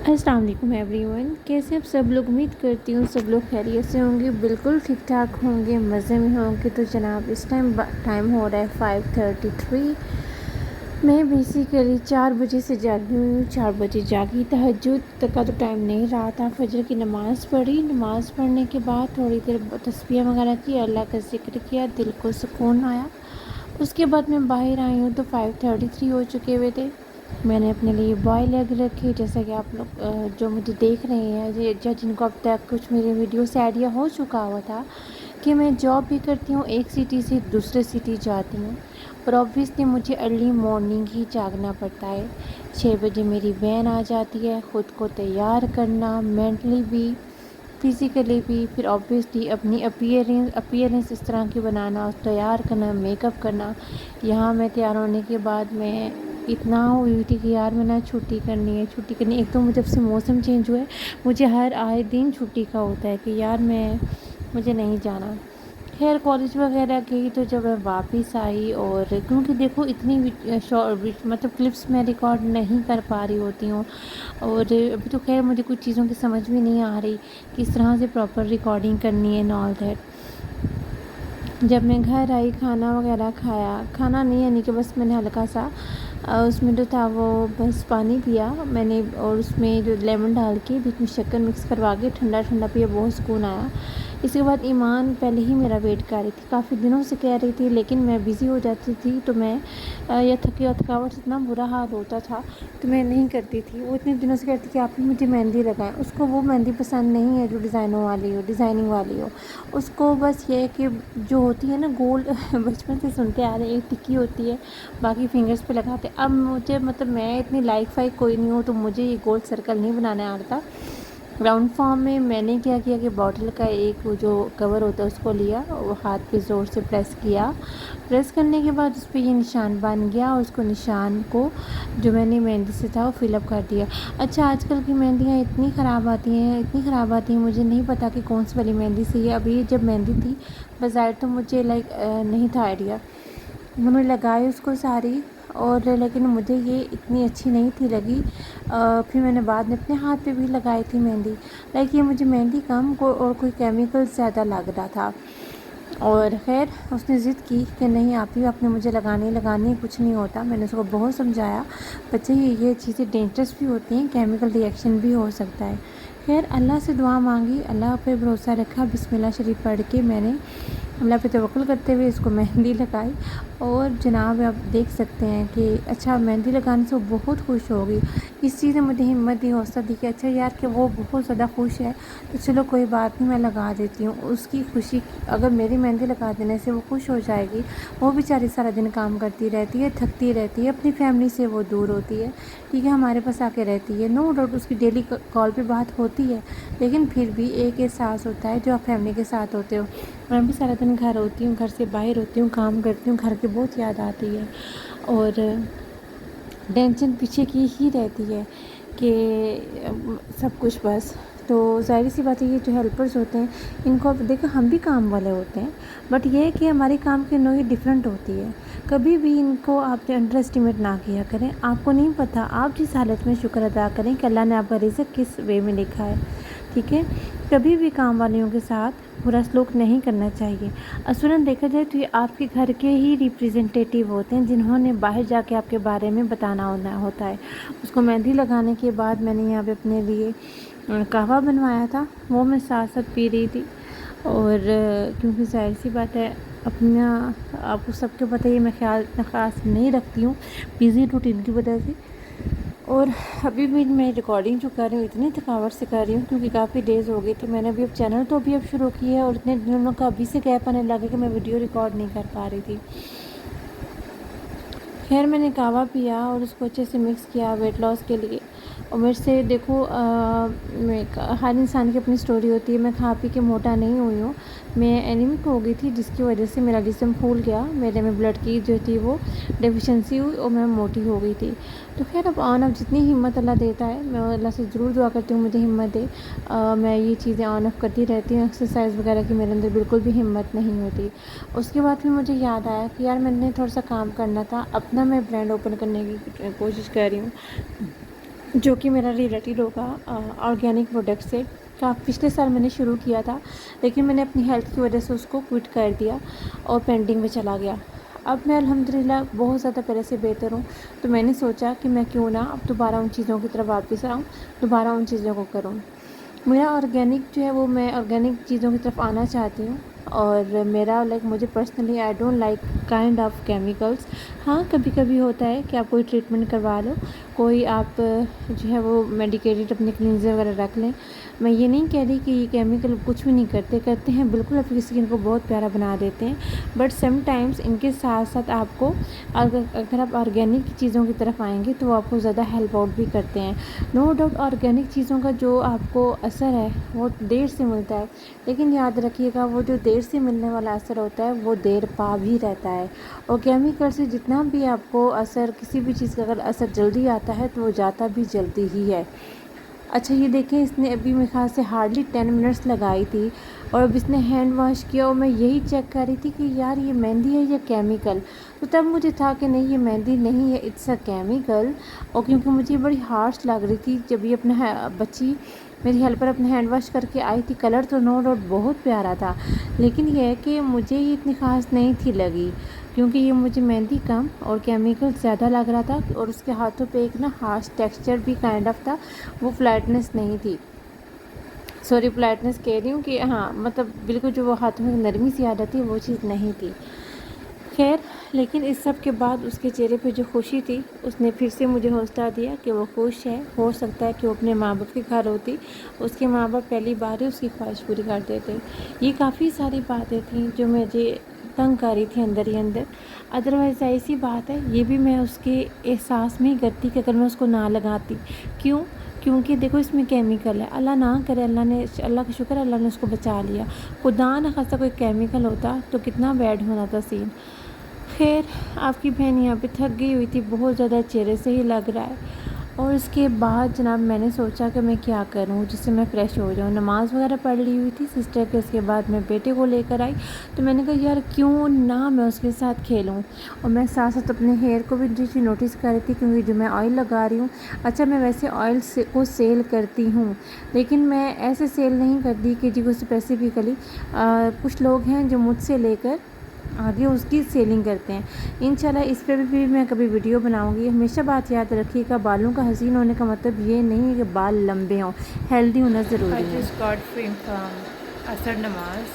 अस्सलाम वालेकुम एवरीवन। कैसे आप सब लोग? उम्मीद करती हूँ सब लोग खैरियत से होंगे, बिल्कुल ठीक ठाक होंगे, मज़े में होंगे। तो जनाब इस टाइम हो रहा है 5:33। मैं बेसिकली 4 बजे से जागी हुई हूँ। 4 बजे जागी, तहज्जुद तक का तो टाइम नहीं रहा था। फजर की नमाज़ पढ़ी, नमाज़ पढ़ने के बाद थोड़ी देर तस्बीह वगैरह की, अल्लाह का ज़िक्र किया, दिल को सुकून आया। उसके बाद मैं बाहर आई हूँ तो 5:33 हो चुके हुए थे। मैंने अपने लिए बॉयल एग रखे, जैसा कि आप लोग जो मुझे देख रहे हैं, जिनको अब तक कुछ मेरे वीडियो से आइडिया हो चुका हुआ था कि मैं जॉब भी करती हूँ, एक सिटी से दूसरे सिटी जाती हूँ, पर ऑब्वियसली मुझे अर्ली मॉर्निंग ही जागना पड़ता है। 6 बजे मेरी वैन आ जाती है। ख़ुद को तैयार करना, मेंटली भी फ़िज़िकली भी, फिर ऑब्वियसली अपनी अपीयरेंस इस तरह की बनाना, तैयार करना, मेकअप करना। यहाँ मैं तैयार होने के बाद मैं इतना हुई थी कि यार मैंने छुट्टी करनी है, छुट्टी करनी है। एक तो जब से मौसम चेंज हुआ है, मुझे हर आए दिन छुट्टी का होता है कि यार मुझे नहीं जाना। खैर कॉलेज वगैरह गई तो जब मैं वापस आई, और क्योंकि देखो इतनी मतलब क्लिप्स मैं रिकॉर्ड नहीं कर पा रही होती हूँ, और अभी तो खैर मुझे कुछ चीज़ों की समझ भी नहीं आ रही किस तरह से प्रॉपर रिकॉर्डिंग करनी है एंड ऑल दैट। जब मैं घर आई, खाना वगैरह खाया, खाना नहीं यानी कि बस मैंने हल्का सा उसमें जो था वो बस पानी पिया मैंने, और उसमें जो लेमन डाल के बीच में शक्कर मिक्स करवा के ठंडा ठंडा पिया, बहुत सुकून आया। इसके बाद ईमान पहले ही मेरा वेट कर रही थी, काफ़ी दिनों से कह रही थी, लेकिन मैं बिज़ी हो जाती थी तो मैं या थकावट से इतना बुरा हाल होता था तो मैं नहीं करती थी। वो इतने दिनों से कहती कि आप ही मुझे मेहंदी लगाएं। उसको वो मेहंदी पसंद नहीं है जो डिज़ाइनिंग वाली हो। उसको बस ये है कि जो होती है ना गोल्ड बचपन से सुनते आ रहे हैं, एक टिक्की होती है, बाकी फिंगर्स पे लगाते। अब मुझे मतलब मैं इतनी लाइक फाइक कोई नहीं हूँ, तो मुझे ये गोल्ड सर्कल नहीं बनाना आता। राउंड फॉर्म में मैंने क्या किया कि बॉटल का एक वो जो कवर होता है उसको लिया और हाथ पे ज़ोर से प्रेस किया। प्रेस करने के बाद उस पर ये निशान बन गया, और उसको निशान को जो मैंने मेहंदी से था वो फिलअप कर दिया। अच्छा, आजकल की मेहंदियाँ इतनी ख़राब आती हैं, मुझे नहीं पता कि कौन सी वाली मेहंदी सही है। अभी जब मेहंदी थी बाज़ार तो मुझे नहीं था आइडिया, मैंने लगाई उसको सारी, और लेकिन मुझे ये इतनी अच्छी नहीं थी लगी। फिर मैंने बाद में अपने हाथ पे भी लगाई थी मेहंदी, ये मुझे मेहंदी कम को और कोई केमिकल ज़्यादा लग रहा था। और ख़ैर उसने ज़िद की कि नहीं आप ही, आपने मुझे लगानी कुछ नहीं होता। मैंने उसको बहुत समझाया, बच्चे ये चीज़ें डेंजरस भी होती हैं, केमिकल रिएक्शन भी हो सकता है। खैर अल्लाह से दुआ मांगी, अल्लाह पे भरोसा रखा, बिस्मिल्लाह शरीफ पढ़ के मैंने अल्लाह पे तवक्कुल करते हुए इसको मेहंदी लगाई। और जनाब आप देख सकते हैं कि अच्छा मेहंदी लगाने से वो बहुत खुश हो गई। इस चीज़ ने मुझे हिम्मत दी, हौसला दी कि अच्छा यार कि वो बहुत ज़्यादा खुश है तो चलो कोई बात नहीं, मैं लगा देती हूँ। उसकी खुशी, अगर मेरी मेहंदी लगा देने से वो खुश हो जाएगी। वो बेचारी सारा दिन काम करती रहती है, थकती रहती है, अपनी फैमिली से वो दूर होती है, ठीक है, हमारे पास आके रहती है। नो डाउट उसकी डेली कॉल पे बात होती है, लेकिन फिर भी एक एहसास होता है जो आप फैमिली के साथ होते हो। मैं भी सारा दिन घर होती हूँ, घर से बाहर होती हूँ, काम करती हूँ, घर की बहुत याद आती है, और टेंशन पीछे की ही रहती है कि सब कुछ बस। तो ज़ाहिर सी बात है ये जो हेल्पर्स होते हैं इनको, अब देखो हम भी काम वाले होते हैं, बट ये है कि हमारी काम की नोई डिफरेंट होती है। कभी भी इनको आप अंडर एस्टिमेट ना किया करें। आपको नहीं पता, आप जिस हालत में शुक्र अदा करें कि अल्लाह ने आपका रिज़्क किस वे में लिखा है, ठीक है। कभी भी काम वालियों के साथ बुरा सलूक नहीं करना चाहिए। असूलन देखा जाए तो ये आपके घर के ही रिप्रेजेंटेटिव होते हैं, जिन्होंने बाहर जाके आपके बारे में बताना होता है। उसको मेहंदी लगाने के बाद मैंने यहाँ पे अपने लिए कहवा बनवाया था, वो मैं साथ साथ पी रही थी। और क्योंकि जाहिर सी बात है अपना, आपको सबको पता है मैं ख्याल इतना ख़ास नहीं रखती हूँ बिज़ी रूटीन की वजह से। और अभी भी मैं रिकॉर्डिंग जो कर रही हूँ इतनी थकावट से कर रही हूँ क्योंकि काफ़ी डेज़ हो गई थी। मैंने अभी अब चैनल तो अभी शुरू किया है, और इतने दिनों का अभी से गैप आने लगा कि मैं वीडियो रिकॉर्ड नहीं कर पा रही थी। खैर मैंने कहवा पिया और उसको अच्छे से मिक्स किया वेट लॉस के लिए। और मेरे से देखो हर इंसान की अपनी स्टोरी होती है। मैं खा पी के मोटा नहीं हुई हूँ, मैं एनीमिक हो गई थी, जिसकी वजह से मेरा जिस्म फूल गया, मेरे में ब्लड की जो थी वो डेफिशिएंसी हुई और मैं मोटी हो गई थी। तो खैर अब ऑन ऑफ जितनी हिम्मत अल्लाह देता है, मैं अल्लाह से ज़रूर दुआ करती हूँ मुझे हिम्मत दे। मैं ये चीज़ें ऑन ऑफ करती रहती हूँ। एक्सरसाइज वगैरह की मेरे अंदर बिल्कुल भी हिम्मत नहीं होती। उसके बाद फिर मुझे याद आया कि यार मैंने थोड़ा सा काम करना था, अपना मैं ब्रांड ओपन करने की कोशिश कर रही हूँ। जो कि मेरा रिलेटेड होगा ऑर्गेनिक प्रोडक्ट से। पिछले साल मैंने शुरू किया था, लेकिन मैंने अपनी हेल्थ की वजह से उसको क्विट कर दिया और पेंडिंग में चला गया। अब मैं अल्हम्दुलिल्लाह बहुत ज़्यादा पहले से बेहतर हूँ, तो मैंने सोचा कि मैं क्यों ना अब दोबारा उन चीज़ों की तरफ वापस आऊँ, दोबारा उन चीज़ों को करूँ। मेरा ऑर्गेनिक जो है वो, मैं ऑर्गेनिक चीज़ों की तरफ आना चाहती हूँ। और मेरा मुझे personally I don't like kind of chemicals. हाँ, कभी कभी होता है कि आप कोई ट्रीटमेंट करवा लो, कोई आप जो है वो मेडिकेटेड अपने क्लींजर वगैरह रख लें। मैं ये नहीं कह रही कि ये केमिकल कुछ भी नहीं करते हैं, बिल्कुल आपकी स्किन को बहुत प्यारा बना देते हैं। बट समटाइम्स इनके साथ साथ आपको अगर आप ऑर्गेनिक चीज़ों की तरफ आएंगे तो वो आपको ज़्यादा हेल्प आउट भी करते हैं। नो डाउट ऑर्गेनिक चीज़ों का जो आपको असर है वो देर से मिलता है, लेकिन याद रखिएगा वो जो देर से मिलने वाला असर होता है वो देर पा भी रहता है। और केमिकल से जितना भी आपको असर, किसी भी चीज़ का अगर असर जल्दी आता है तो वो जाता भी जल्दी ही है। अच्छा ये देखें, इसने अभी मेरे ख्याल से हार्डली 10 मिनट्स लगाई थी और अब इसने हैंड वॉश किया और मैं यही चेक कर रही थी कि यार ये मेहंदी है या केमिकल। तो तब मुझे था कि नहीं, ये मेहंदी नहीं है, इट्स अ केमिकल। और क्योंकि मुझे बड़ी हार्श लग रही थी जब ये अपना बच्ची मेरी हेल्पर अपने हैंड वॉश करके आई थी, कलर तो नो डाउट बहुत प्यारा था, लेकिन यह है कि मुझे ये इतनी ख़ास नहीं थी लगी, क्योंकि ये मुझे मेहंदी कम और केमिकल ज़्यादा लग रहा था। और उसके हाथों पे एक ना हार्श टेक्सचर भी काइंड ऑफ था, वो फ्लैटनेस नहीं थी। सॉरी, फ्लैटनेस कह रही हूँ कि हाँ, मतलब बिल्कुल जो वो हाथों में नरमी सी आ जाती है वो चीज़ नहीं थी। खैर, लेकिन इस सब के बाद उसके चेहरे पे जो खुशी थी, उसने फिर से मुझे हौसला दिया कि वो खुश है। हो सकता है कि वो अपने माँ बाप के घर होती, उसके माँ बाप पहली बार ही उसकी ख्वाहिश पूरी कर देते। ये काफ़ी सारी बातें थी जो मुझे तंग कर रही थी अंदर ही अंदर। अदरवाइज़ ऐसी बात है, ये भी मैं उसके एहसास में ही करती कि अगर मैं उसको ना लगाती। क्यों? क्योंकि देखो इसमें केमिकल है। अल्लाह ना करे, अल्लाह का शुक्र है अल्लाह ने उसको बचा लिया। खुदा ना खासा कोई केमिकल होता तो कितना बैड होना था सीन। खैर, आपकी बहन यहाँ पे थक गई हुई थी, बहुत ज़्यादा चेहरे से ही लग रहा है। और इसके बाद जनाब मैंने सोचा कि मैं क्या करूँ जिससे मैं फ़्रेश हो जाऊँ। नमाज़ वगैरह पढ़ ली हुई थी सिस्टर के, उसके बाद मैं बेटे को लेकर आई, तो मैंने कहा यार क्यों ना मैं उसके साथ खेलूँ। और मैं साथ साथ अपने हेयर को भी चीज़ नोटिस कर रही थी, क्योंकि जो मैं ऑयल लगा रही हूँ, अच्छा मैं वैसे ऑयल को सेल करती हूँ, लेकिन मैं ऐसे सेल नहीं करती कि जी को स्पेसिफिकली कुछ लोग हैं जो मुझसे लेकर आगे उसकी सेलिंग करते हैं। इंशाल्लाह इस पर भी मैं कभी वीडियो बनाऊंगी। हमेशा बात याद रखिएगा, बालों का हसीन होने का मतलब ये नहीं है कि बाल लंबे हों, हेल्दी होना ज़रूरी है। असर नमाज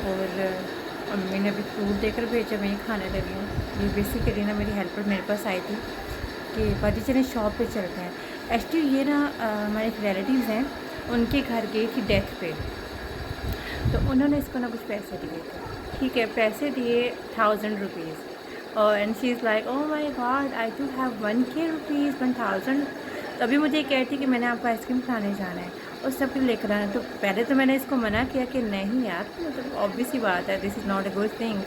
और अम्मी ने अभी फ्रूट देकर भेजा, मैं ये खाने लगी हूँ। ये बेसिकली ना मेरी हेल्पर मेरे पास आई थी कि बाजी चले शॉप पे चलते हैं। एक्चुअली ये ना हमारे एक रिलेटिव्स हैं, उनके घर गई थी डेथ पे, तो उन्होंने इसको ना कुछ पैसे दिए थे। ठीक है, पैसे दिए 1000 रुपीज़ और and she is like oh my God I do have 1K rupees 1000। तो अभी मुझे कह रही थी कि मैंने आपको आइसक्रीम खाने जाना है और सब कुछ लेकर आना है। तो पहले तो मैंने इसको मना किया कि नहीं यार, मतलब ऑब्वियस ही बात है, this is not a good thing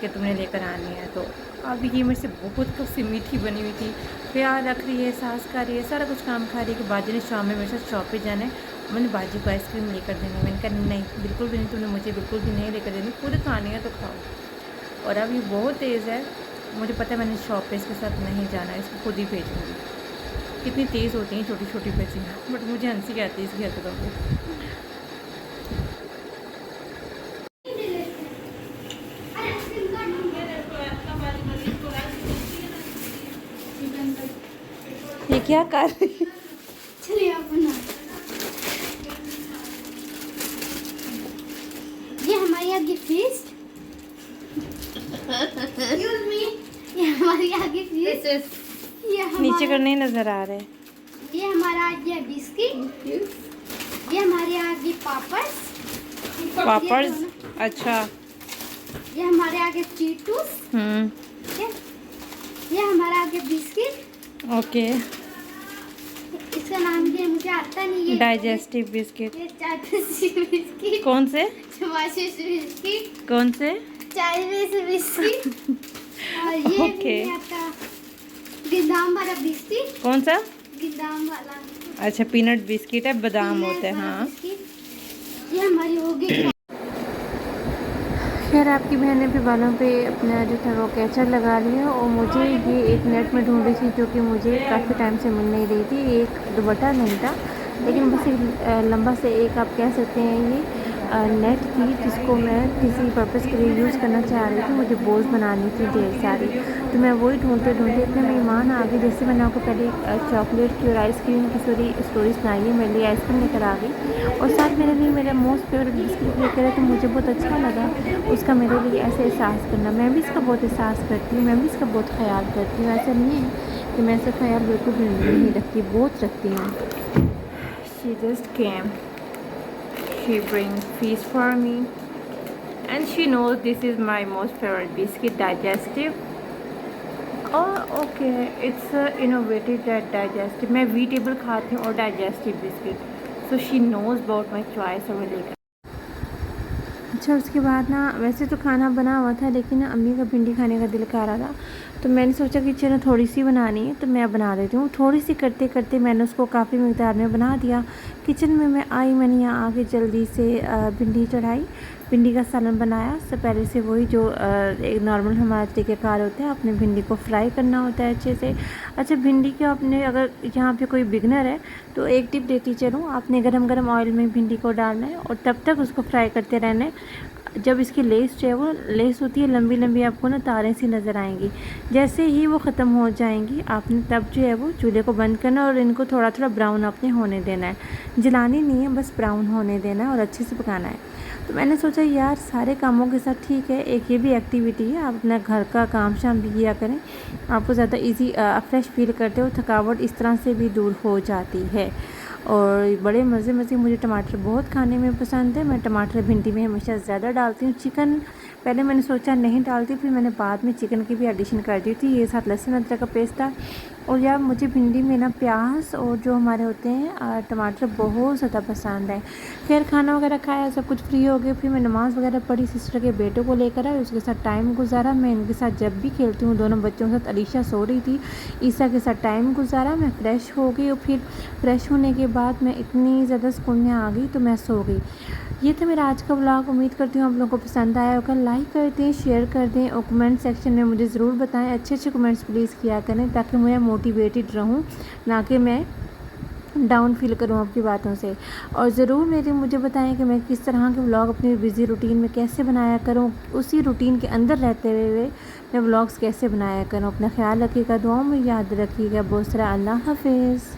कि तुमने लेकर आनी है। तो अब ये मेरे से बहुत कसी मीठी बनी हुई थी, प्यार रख रही है, सांस खा रही है, सारा कुछ काम खा रही है कि बाजी ने शाम में मेरे साथ शॉप पे जाना है, मैंने बाजी को आइसक्रीम लेकर देनी। मैंने कहा नहीं, बिल्कुल भी नहीं, तुमने मुझे बिल्कुल भी नहीं लेकर देनी, खुद खानी है तो खाओ। और अब ये बहुत तेज़ है, मुझे पता है मैंने शॉप पे इसके साथ नहीं जाना है, इसको खुद ही भेजूँगी। कितनी तेज़ होती हैं छोटी छोटी बच्चियाँ, बट मुझे हंसी आती है इसकी हरकतों पर। ये क्या कर रही है? चलिए अपना ये हमारी आगे फीस्ट ये हमारी आगे फीस्ट नीचे करने ही नज़र आ रहे हैं। ये हमारा आगे बिस्किट, ये हमारे आगे पापड़, अच्छा। ये हमारे आगे चीटूस, ये हमारा आगे बिस्किट, ओके। इसका नाम भी मुझे आता नहीं है। Digestive biscuit. ये चाइनीज बिस्किट। कौन से? Chinese biscuit. कौन से? Chinese biscuit. और ये ओके। गिदाम वाला बिस्किट। कौन सा? गिदाम वाला। अच्छा, पीनट बिस्किट है, बादाम होते हैं। हाँ, ये हमारी हो गई। खैर आपकी बहन ने भी बालों पे अपना जो था वो कैचर लगा लिया और मुझे ये एक नेट में ढूंढ रही थी जो कि मुझे काफ़ी टाइम से मिल नहीं रही थी। एक दुपट्टा नहीं था लेकिन बस एक लंबा से एक आप कह सकते हैं ये नेट थी जिसको मैं किसी पर्पस के लिए यूज़ करना चाह रही थी। मुझे बोझ बनानी थी ढेर सारी, तो मैं वही ढूंढते ढूंढते इतने मेहमान आ गए। जैसे मैंने आपको पहले चॉकलेट की और आइसक्रीम की सारी स्टोरी सुनाई है, मेरे लिए आइसक्रीम लेकर आ गई और साथ मेरे लिए मेरा मोस्ट फेवरेट बिस्किट लेकर आए। तो मुझे बहुत अच्छा लगा उसका मेरे लिए ऐसे एहसास करना। मैं भी इसका बहुत एहसास करती हूँ, मैं भी इसका बहुत ख्याल करती हूँ। ऐसा नहीं है कि मैं इसका ख्याल बिल्कुल भी नहीं रखती, बहुत रखती हूँ। She just came. She brings feast for me, and she knows this is my most favorite biscuit, digestive. Oh, okay, it's innovative that digestive. मैं वीटेबल खाती हूँ और digestive biscuit, so she knows about my choice और मैं लेकर। अच्छा उसके बाद ना वैसे तो खाना बना हुआ था लेकिन अम्मी का भिंडी खाने का दिल कर रहा था, तो मैंने सोचा कि चलो थोड़ी सी बनानी है तो मैं बना देती हूँ। थोड़ी सी करते करते मैंने उसको काफ़ी मिकदार में बना दिया। किचन में मैं आई, मैंने यहाँ आके जल्दी से भिंडी चढ़ाई, भिंडी का सालन बनाया। उससे पहले से वही जो एक नॉर्मल हमारा तरीक़ेकार होता है, अपने भिंडी को फ्राई करना होता है अच्छे से। अच्छा भिंडी के आपने अगर यहाँ पे कोई बिगनर है तो एक टिप देती चलूँ, आपने गरम गरम ऑयल में भिंडी को डालना है और तब तक उसको फ्राई करते रहना है जब इसकी लेस जो है वो लेस होती है लंबी लंबी, आपको ना तारें सी नज़र आएंगी। जैसे ही वो ख़त्म हो जाएंगी आपने तब जो है वो चूल्हे को बंद करना और इनको थोड़ा थोड़ा ब्राउन आपने होने देना है, जलानी नहीं है, बस ब्राउन होने देना है और अच्छे से पकाना है। तो मैंने सोचा यार सारे कामों के साथ ठीक है एक ये भी एक्टिविटी है, आप अपना घर का काम शाम भी किया करें, आपको ज़्यादा ईजी फ्रेश फील करते हो, थकावट इस तरह से भी दूर हो जाती है। और बड़े मज़े मुझे टमाटर बहुत खाने में पसंद है। मैं टमाटर भिंडी में हमेशा ज़्यादा डालती हूँ। चिकन पहले मैंने सोचा नहीं डालती, फिर मैंने बाद में चिकन की भी एडिशन कर दी थी। ये साथ लहसुन अदरक का पेस्ट था। और यार मुझे भिंडी में ना प्याज और जो हमारे होते हैं टमाटर बहुत ज़्यादा पसंद है। खैर खाना वगैरह खाया, सब कुछ फ्री हो गए, फिर मैं नमाज़ वगैरह पढ़ी, सिस्टर के बेटे को लेकर आई, उसके साथ टाइम गुजारा। मैं इनके साथ जब भी खेलती हूँ दोनों बच्चों के साथ, अलीशा सो रही थी, ईसा के साथ टाइम गुजारा। मैं फ़्रेश हो गई और फिर फ्रेश होने के बाद मैं इतनी ज़्यादा सुकून में आ गई तो मैं सो गई। ये था मेरा आज का व्लॉग। उम्मीद करती हूँ आप लोगों को पसंद आया होगा। लाइक कर दें, शेयर कर दें और कमेंट सेक्शन में मुझे ज़रूर बताएं। अच्छे अच्छे कमेंट्स प्लीज़ किया करें ताकि मैं मोटिवेटेड रहूँ, ना कि मैं डाउन फील करूँ आपकी बातों से। और ज़रूर मुझे बताएं कि मैं किस तरह के व्लॉग अपनी बिज़ी रूटीन में कैसे बनाया करूँ, उसी रूटीन के अंदर रहते हुए मैं व्लॉग्स कैसे बनाया करूँ। अपना ख्याल रखिएगा, दुआओं में याद रखिएगा। बहुत सारा अल्लाह हाफिज़।